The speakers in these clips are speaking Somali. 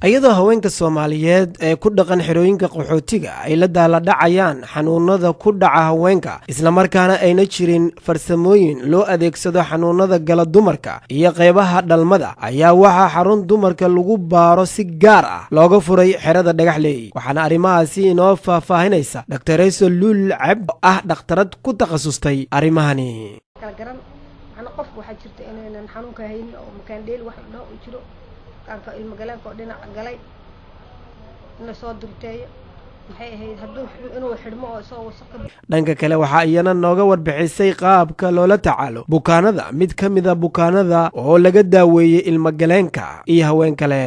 iyadoo haweenka Soomaaliyeed ee ku dhaqan xirooyinka qaxootiga ay la daala dhacayaan xanuunada ku dhaca haweenka isla markaana ayna jirin farsamooyin loo adeegsado xanuunada gala dumarka iyo qaybaha dhalmada ayaa waxa xarun dumarka lagu baaro si gaar ah looga furay xirada Dhagaxley waxaana arimahaasi inoo faahfaahinaysa Dr. Rayso Luul Cabd ah dhakhtarad ku takhasustay arimahani qof waxa jirta inaan xanuunka hayn oo makaan dheel wax dhao jiro kaanka ilmo galeenka oo dhinac galay in soo durteeyo maxay ahayd haduu inuu xidhmo oo soo wasaqo dhanka kale waxa iyana nooga warbixisay qaabka loola tacaalo bukaanada mid kamid ah bukaanada oo laga daaweeyay ilmo galeenka iyo haween kale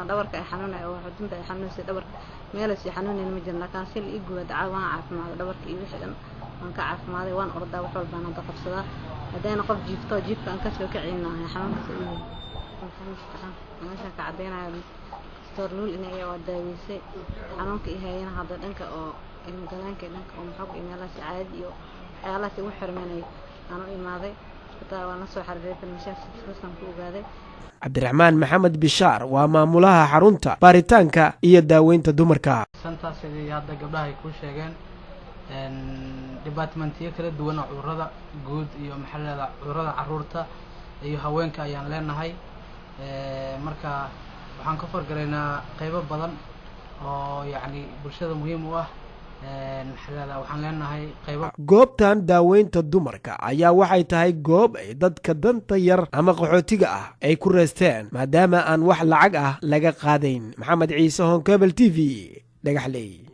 dhabarka ay xanuunay oo xudunta ay xanuunaysa dhabarka meel si xanuunayna ma jirna kan sil ii guud caawin caafimaad dhabarka iyo wixii dhan aan ka caafimaday waan ordaa wax walba aan qabsadaa hadayna qof jiifto jiifka aan ka soo kicinahay xanuunka meesha ka cadeynaayo Dr. Luul inay wadaweysay xanuunka ihayna hadda dhanka oo ilmo galeenka dhanka oo maxaa ku imeelaas caadi iyo xaalad ugu xirmanay aan u imaaday xitaa waan soo xariiray meeshaas ku ogaaday Cabdiraxmaan Maxamed Bishaar waa maamulaha xarunta baaritaanka iyo daaweynta dumarka santaasii hadda gabdhaha ay ku sheegeen departmentiyo kala duwan oo cudurrada guud iyo maxallada cudurrada carruurta iyo haweenka ayaan leenahay marka waxaan ka fargaleynaa qaybo badan oo yacni bulshada muhiim u ah maxallada waxaan leenahay qaybo goobtan daaweynta dumarka ayaa waxay tahay goob ay dadka danta yar ama qaxootiga ah ay ku reesteen maadaama aan wax lacag ah laga qaadayn Maxamed Ciise Honkabel TV Dhagaxley.